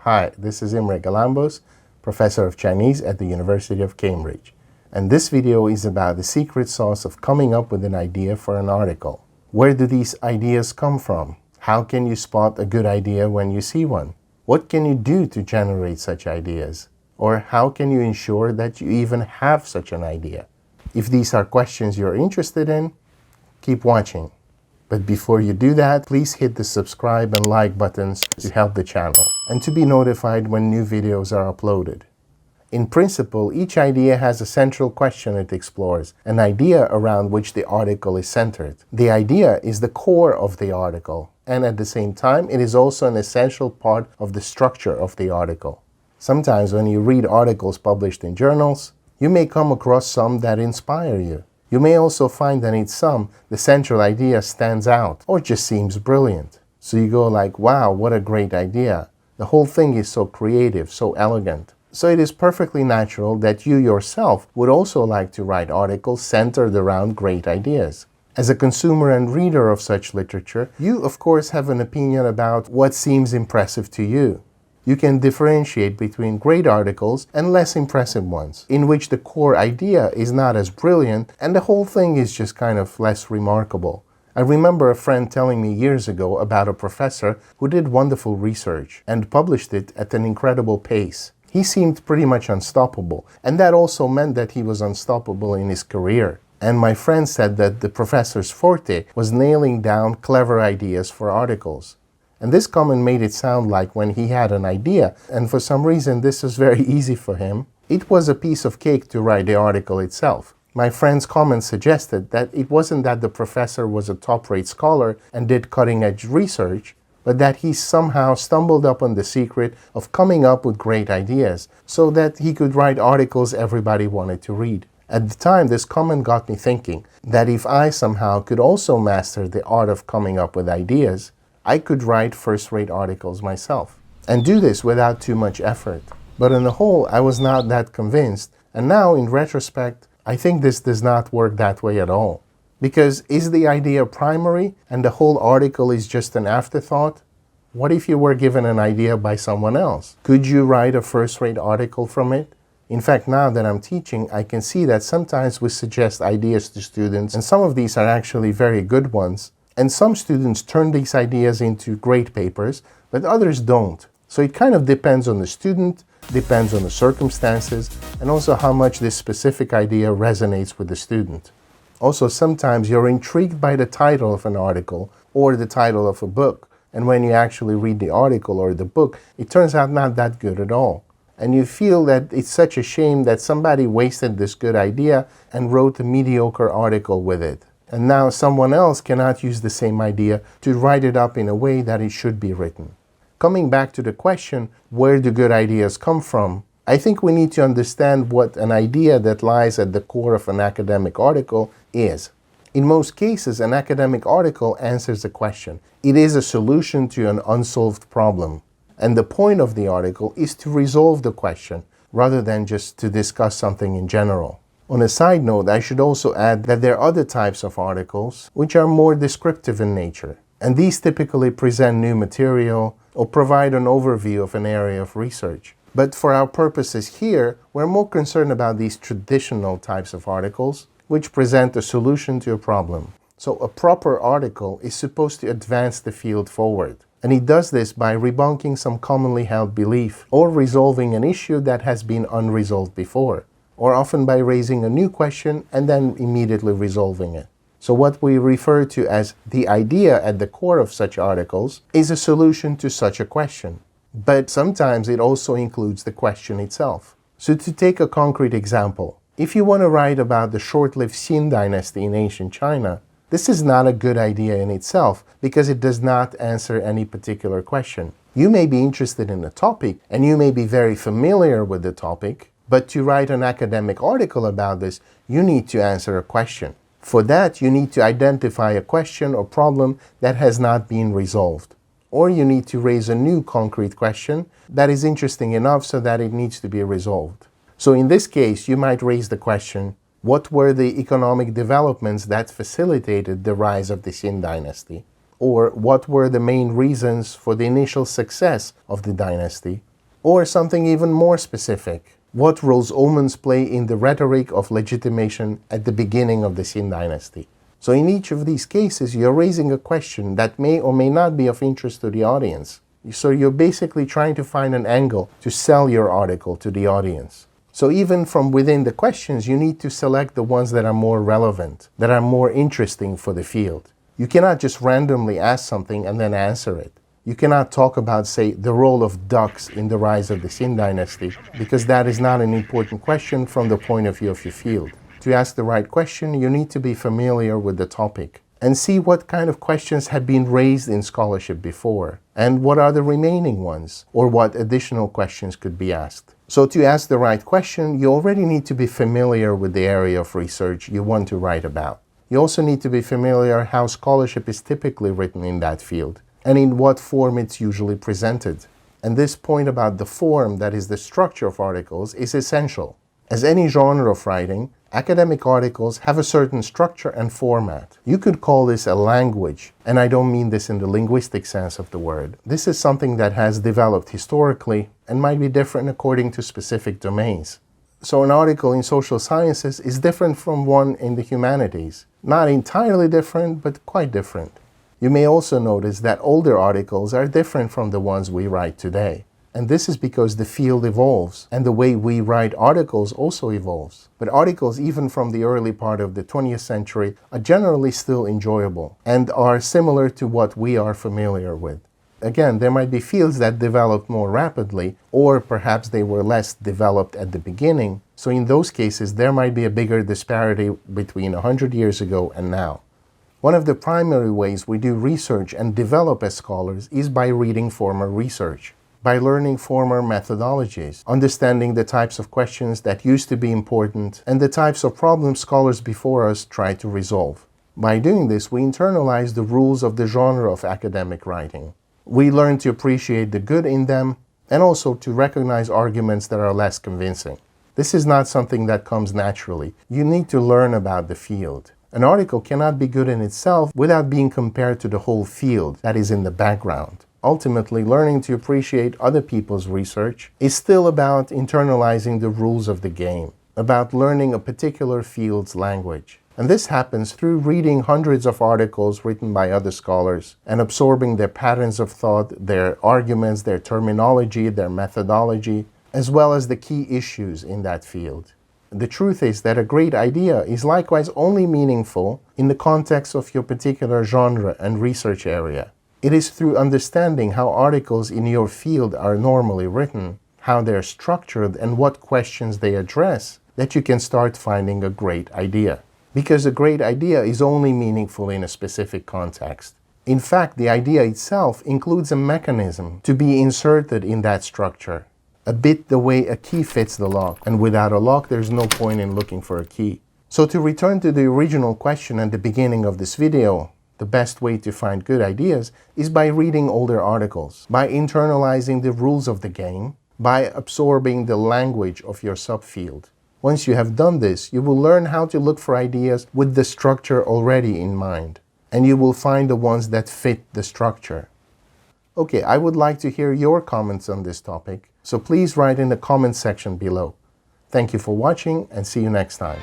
Hi, this is Imre Galambos, Professor of Chinese at the University of Cambridge. And this video is about the secret sauce of coming up with an idea for an article. Where do these ideas come from? How can you spot a good idea when you see one? What can you do to generate such ideas? Or how can you ensure that you even have such an idea? If these are questions you're interested in, keep watching. But before you do that, please hit the subscribe and like buttons to help the channel and to be notified when new videos are uploaded. In principle, each idea has a central question it explores, an idea around which the article is centered. The idea is the core of the article, and at the same time, it is also an essential part of the structure of the article. Sometimes when you read articles published in journals, you may come across some that inspire you. You may also find that in some, the central idea stands out or just seems brilliant. So you go like, wow, what a great idea. The whole thing is so creative, so elegant. So it is perfectly natural that you yourself would also like to write articles centered around great ideas. As a consumer and reader of such literature, you of course have an opinion about what seems impressive to you. You can differentiate between great articles and less impressive ones, in which the core idea is not as brilliant and the whole thing is just kind of less remarkable. I remember a friend telling me years ago about a professor who did wonderful research and published it at an incredible pace. He seemed pretty much unstoppable, and that also meant that he was unstoppable in his career. And my friend said that the professor's forte was nailing down clever ideas for articles. And this comment made it sound like when he had an idea, and for some reason this was very easy for him, it was a piece of cake to write the article itself. My friend's comment suggested that it wasn't that the professor was a top-rate scholar and did cutting-edge research, but that he somehow stumbled upon the secret of coming up with great ideas so that he could write articles everybody wanted to read. At the time, this comment got me thinking that if I somehow could also master the art of coming up with ideas, I could write first-rate articles myself, and do this without too much effort. But on the whole, I was not that convinced, and now, in retrospect, I think this does not work that way at all. Because is the idea primary, and the whole article is just an afterthought? What if you were given an idea by someone else? Could you write a first-rate article from it? In fact, now that I'm teaching, I can see that sometimes we suggest ideas to students, and some of these are actually very good ones. And some students turn these ideas into great papers, but others don't. So it kind of depends on the student, depends on the circumstances, and also how much this specific idea resonates with the student. Also, sometimes you're intrigued by the title of an article or the title of a book, and when you actually read the article or the book, it turns out not that good at all. And you feel that it's such a shame that somebody wasted this good idea and wrote a mediocre article with it. And now someone else cannot use the same idea to write it up in a way that it should be written. Coming back to the question, where do good ideas come from? I think we need to understand what an idea that lies at the core of an academic article is. In most cases, an academic article answers a question. It is a solution to an unsolved problem. And the point of the article is to resolve the question, rather than just to discuss something in general. On a side note, I should also add that there are other types of articles which are more descriptive in nature, and these typically present new material or provide an overview of an area of research. But for our purposes here, we're more concerned about these traditional types of articles which present a solution to a problem. So a proper article is supposed to advance the field forward, and it does this by debunking some commonly held belief or resolving an issue that has been unresolved before, or often by raising a new question and then immediately resolving it. So what we refer to as the idea at the core of such articles is a solution to such a question. But sometimes it also includes the question itself. So to take a concrete example, if you want to write about the short-lived Xin dynasty in ancient China, this is not a good idea in itself because it does not answer any particular question. You may be interested in the topic and you may be very familiar with the topic, but to write an academic article about this, you need to answer a question. For that, you need to identify a question or problem that has not been resolved. Or you need to raise a new concrete question that is interesting enough so that it needs to be resolved. So in this case, you might raise the question, what were the economic developments that facilitated the rise of the Xin dynasty? Or what were the main reasons for the initial success of the dynasty? Or something even more specific. What roles omens play in the rhetoric of legitimation at the beginning of the Qin dynasty? So in each of these cases, you're raising a question that may or may not be of interest to the audience. So you're basically trying to find an angle to sell your article to the audience. So even from within the questions, you need to select the ones that are more relevant, that are more interesting for the field. You cannot just randomly ask something and then answer it. You cannot talk about, say, the role of ducks in the rise of the Qin dynasty, because that is not an important question from the point of view of your field. To ask the right question, you need to be familiar with the topic and see what kind of questions had been raised in scholarship before, and what are the remaining ones, or what additional questions could be asked. So to ask the right question, you already need to be familiar with the area of research you want to write about. You also need to be familiar how scholarship is typically written in that field, and in what form it's usually presented. And this point about the form, that is the structure of articles, is essential. As any genre of writing, academic articles have a certain structure and format. You could call this a language, and I don't mean this in the linguistic sense of the word. This is something that has developed historically and might be different according to specific domains. So an article in social sciences is different from one in the humanities. Not entirely different, but quite different. You may also notice that older articles are different from the ones we write today. And this is because the field evolves, and the way we write articles also evolves. But articles even from the early part of the 20th century are generally still enjoyable, and are similar to what we are familiar with. Again, there might be fields that developed more rapidly, or perhaps they were less developed at the beginning. So in those cases, there might be a bigger disparity between 100 years ago and now. One of the primary ways we do research and develop as scholars is by reading former research, by learning former methodologies, understanding the types of questions that used to be important, and the types of problems scholars before us tried to resolve. By doing this, we internalize the rules of the genre of academic writing. We learn to appreciate the good in them, and also to recognize arguments that are less convincing. This is not something that comes naturally. You need to learn about the field. An article cannot be good in itself without being compared to the whole field that is in the background. Ultimately, learning to appreciate other people's research is still about internalizing the rules of the game, about learning a particular field's language. And this happens through reading hundreds of articles written by other scholars and absorbing their patterns of thought, their arguments, their terminology, their methodology, as well as the key issues in that field. The truth is that a great idea is likewise only meaningful in the context of your particular genre and research area. It is through understanding how articles in your field are normally written, how they're structured, and what questions they address, that you can start finding a great idea. Because a great idea is only meaningful in a specific context. In fact, the idea itself includes a mechanism to be inserted in that structure. A bit the way a key fits the lock, and without a lock there's no point in looking for a key. So to return to the original question at the beginning of this video, the best way to find good ideas is by reading older articles, by internalizing the rules of the game, by absorbing the language of your subfield. Once you have done this, you will learn how to look for ideas with the structure already in mind, and you will find the ones that fit the structure. Okay, I would like to hear your comments on this topic, so please write in the comment section below. Thank you for watching, and see you next time.